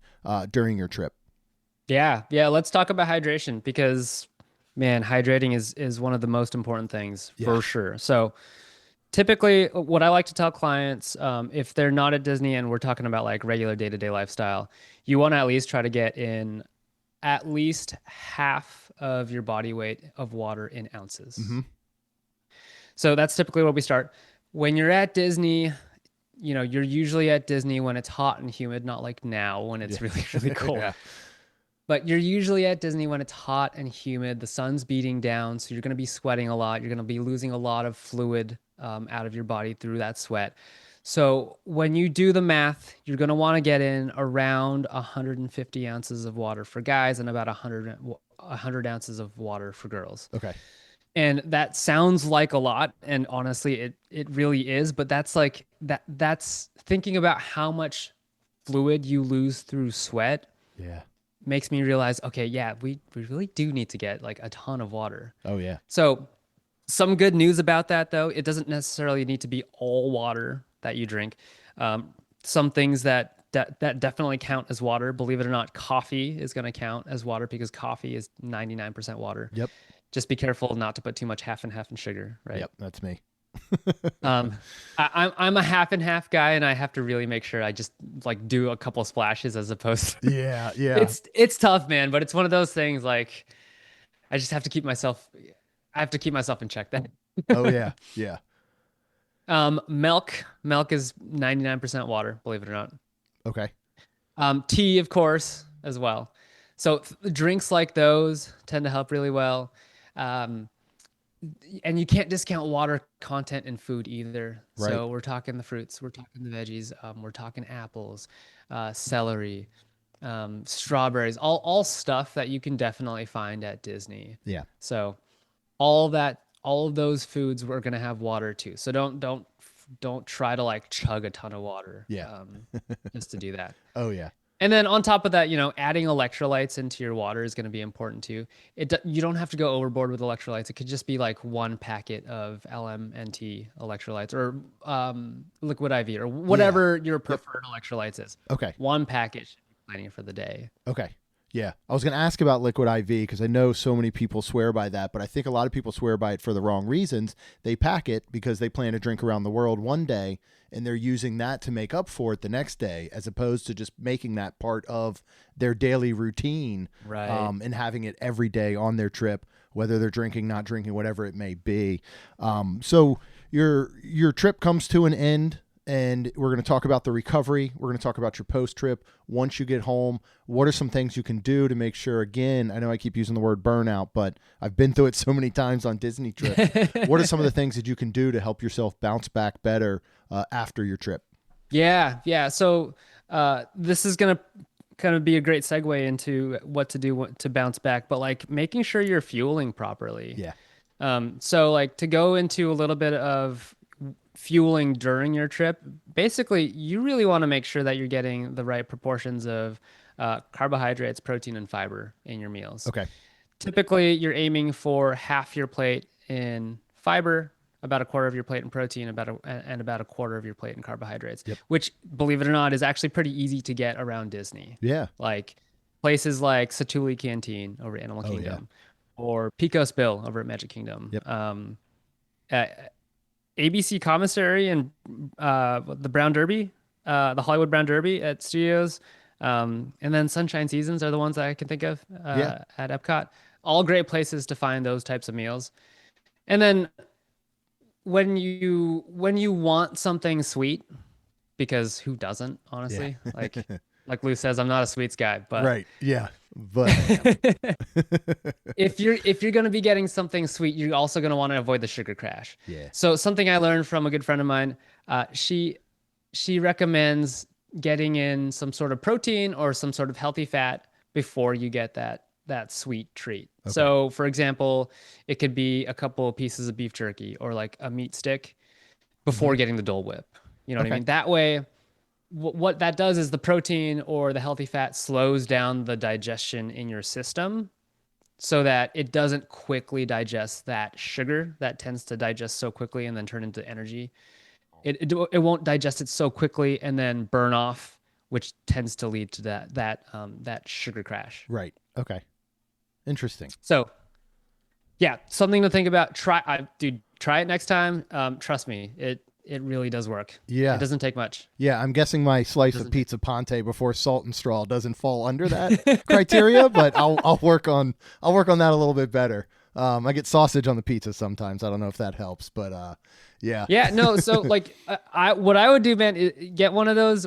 during your trip? Yeah. Let's talk about hydration because, man, hydrating is one of the most important things for sure. So typically what I like to tell clients, if they're not at Disney and we're talking about like regular day-to-day lifestyle, you want to at least try to get in at least half of your body weight of water in ounces. Mm-hmm. So that's typically where we start. When you're at Disney, you're usually at Disney when it's hot and humid, not like now when it's really, really cold. Yeah. But you're usually at Disney when it's hot and humid, the sun's beating down, so you're going to be sweating a lot. You're going to be losing a lot of fluid out of your body through that sweat. So when you do the math, you're going to want to get in around 150 ounces of water for guys and about 100 ounces of water for girls. Okay. And that sounds like a lot, and honestly, it really is. But that's like that's thinking about how much fluid you lose through sweat. Yeah. Makes me realize, okay, yeah, we really do need to get like a ton of water. Oh yeah. So some good news about that though, it doesn't necessarily need to be all water that you drink. Some things that definitely count as water. Believe it or not, coffee is going to count as water because coffee is 99% water. Yep. Just be careful not to put too much half and half in sugar, right? Yep, that's me. I'm a half and half guy, and I have to really make sure I just like do a couple splashes as opposed to Yeah. It's tough, man, but it's one of those things like I just have to keep myself in check then. Oh yeah. Yeah. Milk is 99% water, believe it or not. Okay. Tea, of course, as well. So drinks like those tend to help really well. And you can't discount water content in food either. Right. So we're talking the fruits, we're talking the veggies, we're talking apples, celery, strawberries, all stuff that you can definitely find at Disney. Yeah. So all of those foods we're gonna have water too. So don't try to like chug a ton of water. Yeah. Just to do that. Oh yeah. And then on top of that, adding electrolytes into your water is going to be important too. You don't have to go overboard with electrolytes. It could just be like one packet of LMNT electrolytes or liquid IV or whatever your preferred electrolytes is. Okay. One packet should be plenty for the day. Okay. Yeah. I was going to ask about liquid IV because I know so many people swear by that, but I think a lot of people swear by it for the wrong reasons. They pack it because they plan to drink around the world one day and they're using that to make up for it the next day as opposed to just making that part of their daily routine. Right. And having it every day on their trip, whether they're drinking, not drinking, whatever it may be. So your trip comes to an end. And we're going to talk about the recovery. We're going to talk about your post-trip. Once you get home, what are some things you can do to make sure, again, I know I keep using the word burnout, but I've been through it so many times on Disney trips. What are some of the things that you can do to help yourself bounce back better after your trip? Yeah. So this is going to kind of be a great segue into what to do to bounce back, but like making sure you're fueling properly. Yeah. So like to go into a little bit of fueling during your trip, basically you really want to make sure that you're getting the right proportions of carbohydrates, protein, and fiber in your meals. Okay. Typically you're aiming for half your plate in fiber, about a quarter of your plate in protein, and about a quarter of your plate in carbohydrates. Yep. Which, believe it or not, is actually pretty easy to get around Disney. Yeah. Like places like Satuli Canteen over at Animal Kingdom, or Pico's Bill over at Magic Kingdom. Yep. ABC Commissary and the Brown Derby, the Hollywood Brown Derby at Studios, and then Sunshine Seasons are the ones that I can think of Yeah. at Epcot. All great places to find those types of meals. And then when you want something sweet, because who doesn't, Yeah. honestly? Like Lou says, I'm not a sweets guy, but Right. Yeah. But if you're going to be getting something sweet, you're also going to want to avoid the sugar crash. yeah. So something I learned from a good friend of mine, she recommends getting in some sort of protein or some sort of healthy fat before you get that sweet treat. Okay. So for example, it could be a couple of pieces of beef jerky or like a meat stick before getting the Dole Whip. You know what I Okay. mean? That way, what that does is the protein or the healthy fat slows down the digestion in your system so that it doesn't quickly digest that sugar that tends to digest so quickly and then turn into energy. It won't digest it so quickly and then burn off, which tends to lead to that sugar crash. Right. Okay. Interesting. So, yeah, something to think about. Try it next time. Trust me, it really does work. Yeah. It doesn't take much. Yeah, I'm guessing my slice of pizza Ponte before salt and straw doesn't fall under that criteria, but I'll work on that a little bit better. I get sausage on the pizza sometimes. I don't know if that helps, but yeah. Yeah, no. So like, what I would do, man, is get one of those.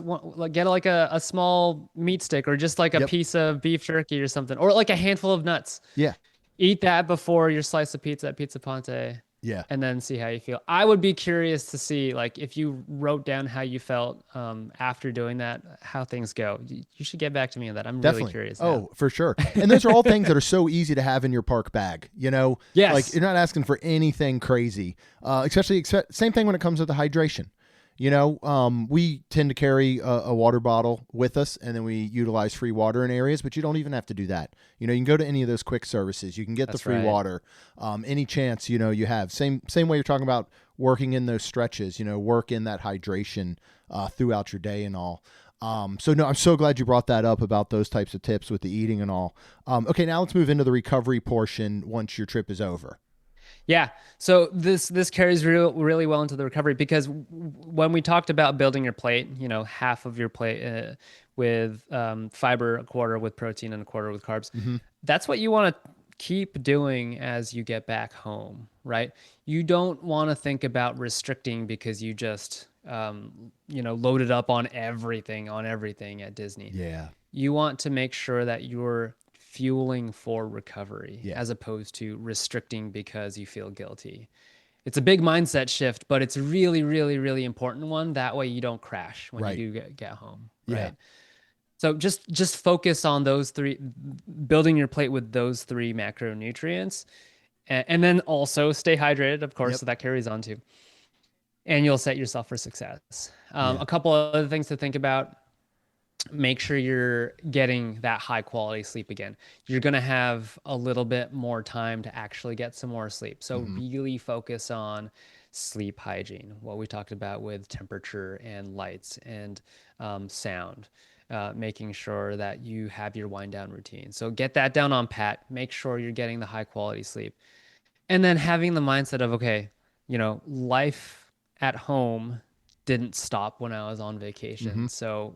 Get like a small meat stick or just like a piece of beef jerky or something, or like a handful of nuts. Yeah. Eat that before your slice of pizza at Pizza Ponte. Yeah. And then see how you feel. I would be curious to see, like, if you wrote down how you felt after doing that, how things go. You should get back to me on that. I'm Definitely. really curious. Oh, for sure. And those are all things that are so easy to have in your park bag, you know? Yes. Like, you're not asking for anything crazy, same thing when it comes to the hydration. You know, we tend to carry a water bottle with us, and then we utilize free water in areas, but you don't even have to do that. You know, you can go to any of those quick services. You can get the free water any chance, you know, you have. Same way you're talking about working in those stretches, you know, work in that hydration throughout your day and all. So no, I'm so glad you brought that up about those types of tips with the eating and all. Okay, now let's move into the recovery portion once your trip is over. Yeah. So this carries really well into the recovery because when we talked about building your plate, you know, half of your plate with fiber, a quarter with protein, and a quarter with carbs. Mm-hmm. That's what you want to keep doing as you get back home, right? You don't want to think about restricting because you just loaded up on everything at Disney. Yeah. You want to make sure that you're fueling for recovery as opposed to restricting because you feel guilty. It's a big mindset shift, but it's a really, really, really important one. That way you don't crash when you do get home. Right. Yeah. So just focus on those three, building your plate with those three macronutrients, and then also stay hydrated, of course. So that carries on too, and you'll set yourself for success. A couple of other things to think about. Make sure you're getting that high quality sleep again. You're going to have a little bit more time to actually get some more sleep. So really focus on sleep hygiene, what we talked about with temperature and lights and sound, making sure that you have your wind down routine. So get that down on pat, make sure you're getting the high quality sleep. And then having the mindset of, okay, you know, life at home didn't stop when I was on vacation. So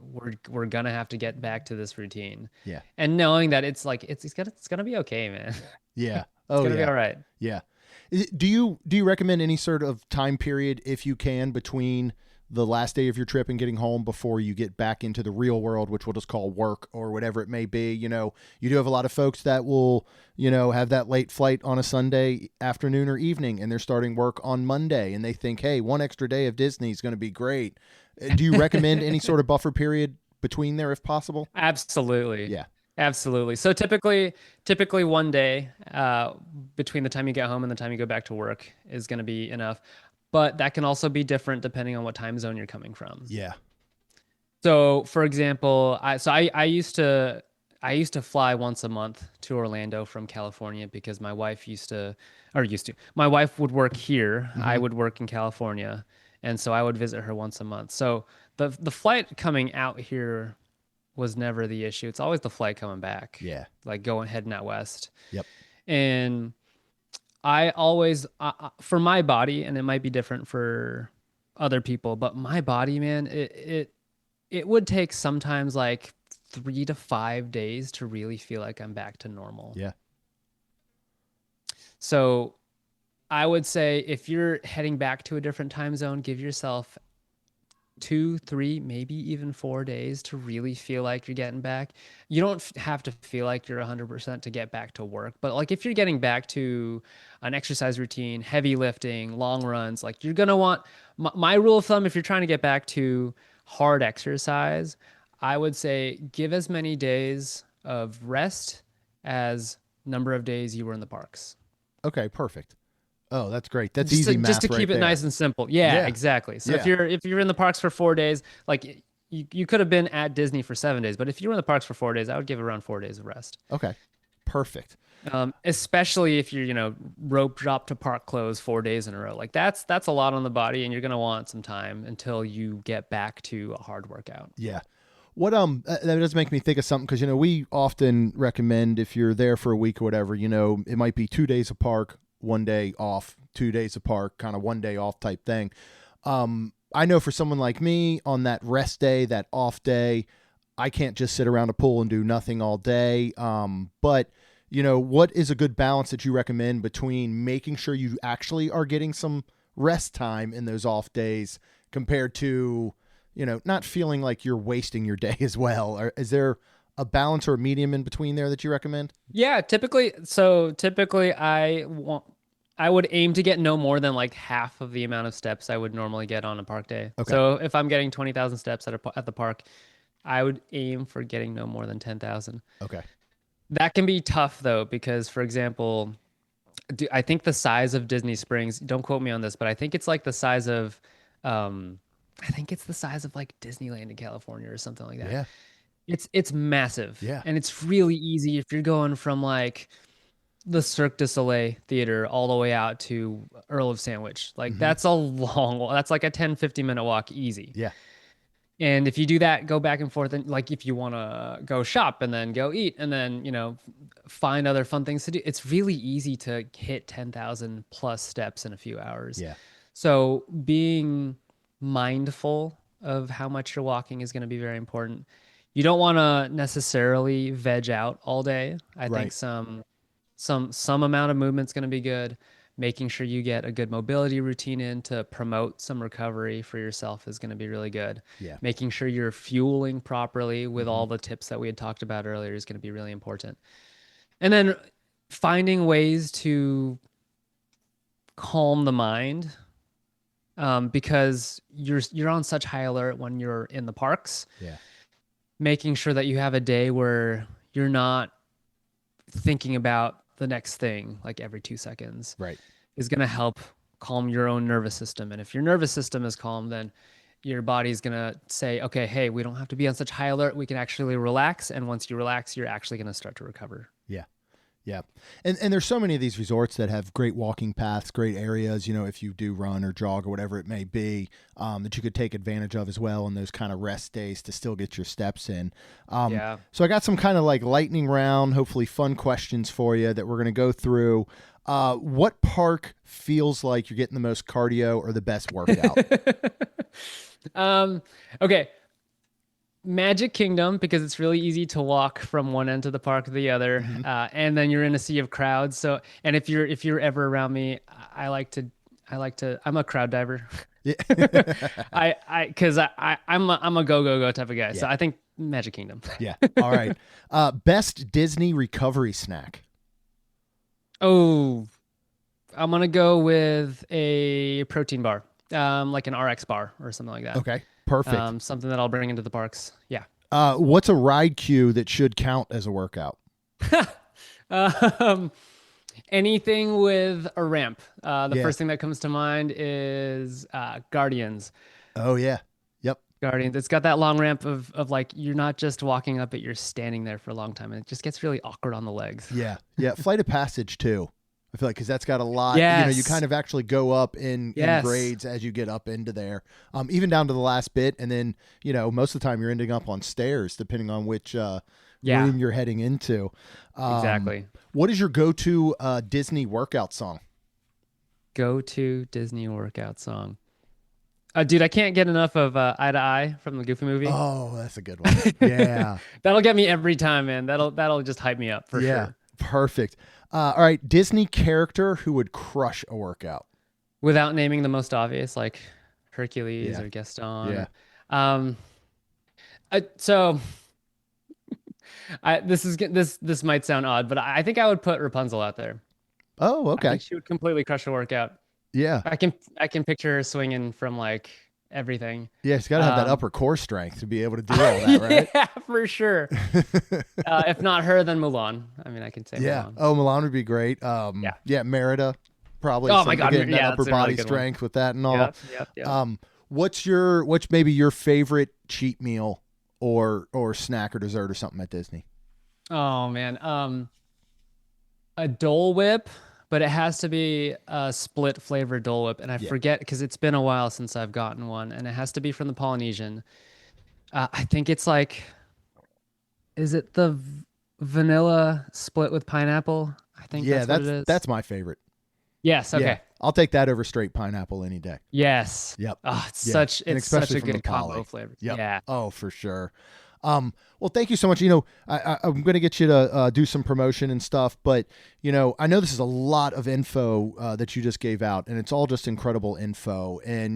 we're going to have to get back to this routine. Yeah. And knowing that it's like, it's going to be okay, man. Yeah. It's going to be all right. Yeah. Do you recommend any sort of time period, if you can, between the last day of your trip and getting home before you get back into the real world, which we'll just call work or whatever it may be? You know, you do have a lot of folks that will, you know, have that late flight on a Sunday afternoon or evening, and they're starting work on Monday, and they think, hey, one extra day of Disney is going to be great. Do you recommend any sort of buffer period between there if possible? Absolutely. Yeah. Absolutely. So typically one day between the time you get home and the time you go back to work is going to be enough. But that can also be different depending on what time zone you're coming from. Yeah. So, for example, I used to fly once a month to Orlando from California because my wife my wife would work here. I would work in California. And so I would visit her once a month. So the flight coming out here was never the issue. It's always the flight coming back. Yeah. Like heading out west. Yep. And I always, for my body, and it might be different for other people, but my body, man, it would take sometimes like 3 to 5 days to really feel like I'm back to normal. Yeah. So I would say if you're heading back to a different time zone, give yourself 2, 3, maybe even 4 days to really feel like you're getting back. You don't have to feel like you're 100% to get back to work, but like if you're getting back to an exercise routine, heavy lifting, long runs, like you're going to want my rule of thumb, if you're trying to get back to hard exercise, I would say give as many days of rest as number of days you were in the parks. Okay, perfect. Oh, that's great. That's Just easy to, math just to right keep it there. nice and simple. Yeah, Yeah. exactly. So Yeah. if you're in the parks for 4 days, like you could have been at Disney for 7 days, but if you were in the parks for 4 days, I would give around 4 days of rest. Okay, perfect. Especially if you're, rope drop to park close 4 days in a row. Like that's a lot on the body, and you're gonna want some time until you get back to a hard workout. Yeah. What that does make me think of something, because we often recommend if you're there for a week or whatever, it might be 2 days of park, 1 day off, 2 days of park, kind of 1 day off type thing. I know for someone like me, on that rest day, that off day, I can't just sit around a pool and do nothing all day. But what is a good balance that you recommend between making sure you actually are getting some rest time in those off days compared to not feeling like you're wasting your day as well? Or is there a balance or a medium in between there that you recommend? Yeah, typically I would aim to get no more than like half of the amount of steps I would normally get on a park day. Okay. So if I'm getting 20,000 steps at the park, I would aim for getting no more than 10,000. Okay. That can be tough though, because for example, I think the size of Disney Springs, don't quote me on this, but I think it's like the size of like Disneyland in California or something like that. Yeah. It's massive. Yeah. And it's really easy if you're going from like the Cirque du Soleil theater all the way out to Earl of Sandwich. Like that's that's like a 10-15 minute walk easy. Yeah. And if you do that, go back and forth, and like if you want to go shop and then go eat and then, find other fun things to do, it's really easy to hit 10,000 plus steps in a few hours. Yeah. So being mindful of how much you're walking is going to be very important. You don't want to necessarily veg out all day. I think some amount of movement's going to be good. Making sure you get a good mobility routine in to promote some recovery for yourself is going to be really good. Yeah. Making sure you're fueling properly with all the tips that we had talked about earlier is going to be really important. And then finding ways to calm the mind, because you're on such high alert when you're in the parks. Yeah. Making sure that you have a day where you're not thinking about the next thing like every 2 seconds is going to help calm your own nervous system. And if your nervous system is calm, then your body's going to say, okay, hey, we don't have to be on such high alert. We can actually relax. And once you relax, you're actually going to start to recover. Yeah. Yeah. And there's so many of these resorts that have great walking paths, great areas, if you do run or jog or whatever it may be, that you could take advantage of as well in those kind of rest days to still get your steps in. So I got some kind of like lightning round, hopefully fun questions for you that we're going to go through. What park feels like you're getting the most cardio or the best workout? Okay. Magic Kingdom, because it's really easy to walk from one end to the park to the other, and then you're in a sea of crowds. So, and if you're ever around me, I'm a crowd diver. Yeah. I'm a go type of guy. Yeah. So I think Magic Kingdom. Yeah. All right. Best Disney recovery snack. Oh, I'm gonna go with a protein bar, like an RX bar or something like that. Okay. Perfect. Something that I'll bring into the parks. Yeah. What's a ride queue that should count as a workout? Anything with a ramp. The Yeah. first thing that comes to mind is Guardians. Oh yeah. Yep. Guardians. It's got that long ramp of like you're not just walking up it, you're standing there for a long time, and it just gets really awkward on the legs. Yeah. Yeah. Flight of Passage too. I feel like because that's got a lot. Yes. You kind of actually go up in grades as you get up into there, even down to the last bit, and then most of the time you're ending up on stairs depending on which room you're heading into. Exactly. What is your go-to Disney workout song? Go-to Disney workout song. Dude, I can't get enough of Eye to Eye from the Goofy movie. Oh, that's a good one. Yeah. That'll get me every time, man. That'll just hype me up for sure. Perfect. All right. Disney character who would crush a workout. Without naming the most obvious, like Hercules or Gaston. Yeah. So this might sound odd, but I think I would put Rapunzel out there. Oh, okay. I think she would completely crush a workout. Yeah. I can picture her swinging from like everything. Yeah, she's got to have that upper core strength to be able to do all that, right? Yeah, for sure. If not her, then Mulan. I mean, I can say Mulan. Oh, Mulan would be great. Yeah, Merida probably. Oh my God, getting that upper body really strength with that and all. Yep. What's maybe your favorite cheat meal or snack or dessert or something at Disney? Oh man, a Dole Whip. But it has to be a split flavor Dole Whip. And I forget because it's been a while since I've gotten one. And it has to be from the Polynesian. I think it's like, is it the vanilla split with pineapple? I think that's what it is. That's my favorite. Yes. Okay. Yeah, I'll take that over straight pineapple any day. Yes. Yep. Oh, it's such a good combo flavor. Yep. Yeah. Oh, for sure. Well, thank you so much. I'm going to get you to do some promotion and stuff, but I know this is a lot of info that you just gave out, and it's all just incredible info. And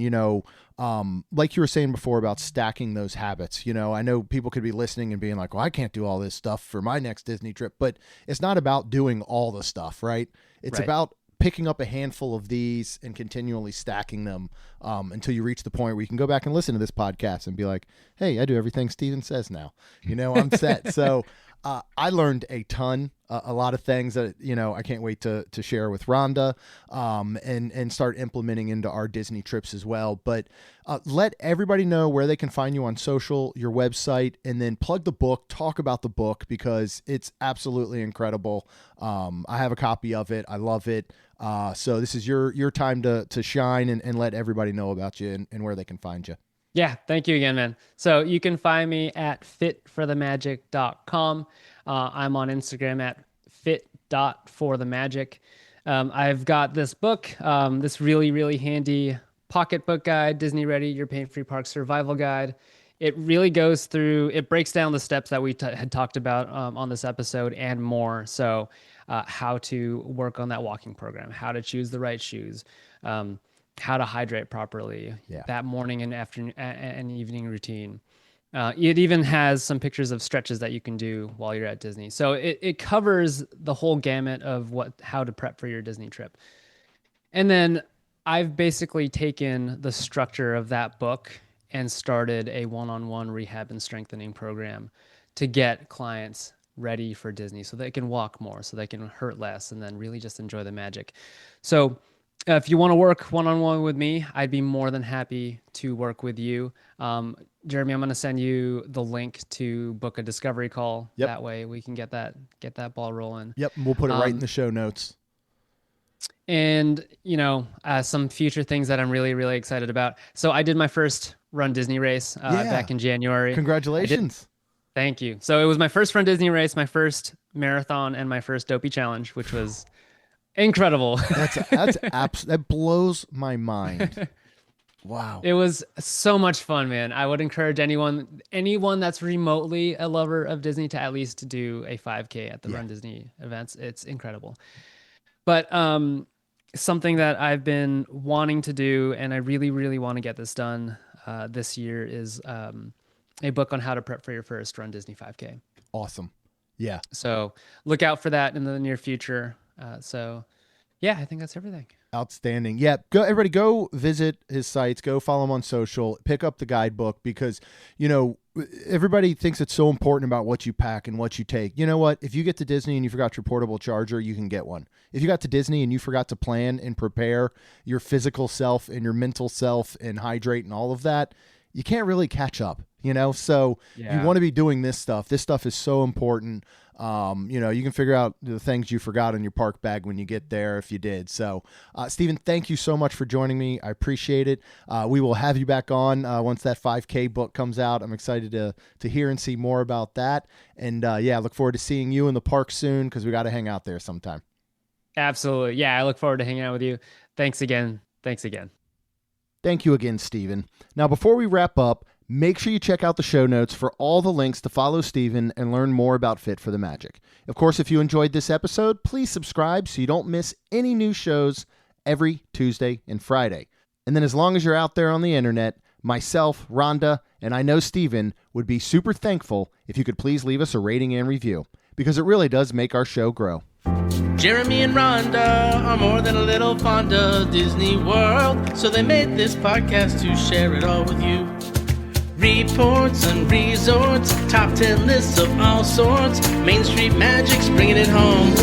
like you were saying before about stacking those habits. I know people could be listening and being like, "Well, I can't do all this stuff for my next Disney trip," but it's not about doing all the stuff, right? It's about picking up a handful of these and continually stacking them until you reach the point where you can go back and listen to this podcast and be like, hey, I do everything Steven says now. I'm set. So I learned a ton, a lot of things that, I can't wait to share with Rhonda and start implementing into our Disney trips as well. But let everybody know where they can find you on social, your website, and then plug the book, talk about the book because it's absolutely incredible. I have a copy of it. I love it. So this is your time to shine and let everybody know about you and where they can find you. Yeah, thank you again, man. So you can find me at fitforthemagic.com. I'm on Instagram at fit.forthemagic. I've got this book, this really, really handy pocketbook guide, Disney Ready, Your Pain-Free Park Survival Guide. It really goes through, it breaks down the steps that we had talked about on this episode and more. So how to work on that walking program, how to choose the right shoes, how to hydrate properly, that morning and afternoon and evening routine. It even has some pictures of stretches that you can do while you're at Disney. So it covers the whole gamut of how to prep for your Disney trip. And then I've basically taken the structure of that book and started a one-on-one rehab and strengthening program to get clients ready for Disney so they can walk more, so they can hurt less, and then really just enjoy the magic. So if you want to work one-on-one with me, I'd be more than happy to work with you. Jeremy, I'm going to send you the link to book a discovery call. Yep. That way we can get that ball rolling. Yep. We'll put it right in the show notes. And, some future things that I'm really, really excited about. So I did my first Run Disney race back in January. Congratulations. Thank you. So it was my first Run Disney race, my first marathon, and my first Dopey Challenge, which was incredible. That blows my mind. Wow. It was so much fun, man. I would encourage anyone that's remotely a lover of Disney to at least do a 5K at the Run Disney events. It's incredible. But something that I've been wanting to do, and I really, really want to get this done this year, is a book on how to prep for your first Run Disney 5K. Awesome. Yeah. So look out for that in the near future. Yeah, I think that's everything. Outstanding. Yeah. Everybody go visit his sites, go follow him on social, pick up the guidebook because, everybody thinks it's so important about what you pack and what you take. You know what? If you get to Disney and you forgot your portable charger, you can get one. If you got to Disney and you forgot to plan and prepare your physical self and your mental self and hydrate and all of that, you can't really catch up, So you want to be doing this stuff. This stuff is so important. You can figure out the things you forgot in your park bag when you get there if you did. So, Steven, thank you so much for joining me. I appreciate it. We will have you back on once that 5K book comes out. I'm excited to hear and see more about that. And look forward to seeing you in the park soon because we got to hang out there sometime. Absolutely. Yeah, I look forward to hanging out with you. Thanks again. Thank you again, Stephen. Now, before we wrap up, make sure you check out the show notes for all the links to follow Stephen and learn more about Fit for the Magic. Of course, if you enjoyed this episode, please subscribe so you don't miss any new shows every Tuesday and Friday. And then as long as you're out there on the internet, myself, Rhonda, and I know Stephen would be super thankful if you could please leave us a rating and review, because it really does make our show grow. Jeremy and Rhonda are more than a little fond of Disney World, so they made this podcast to share it all with you. Reports and resorts, top 10 lists of all sorts, Main Street Magic's bringing it home.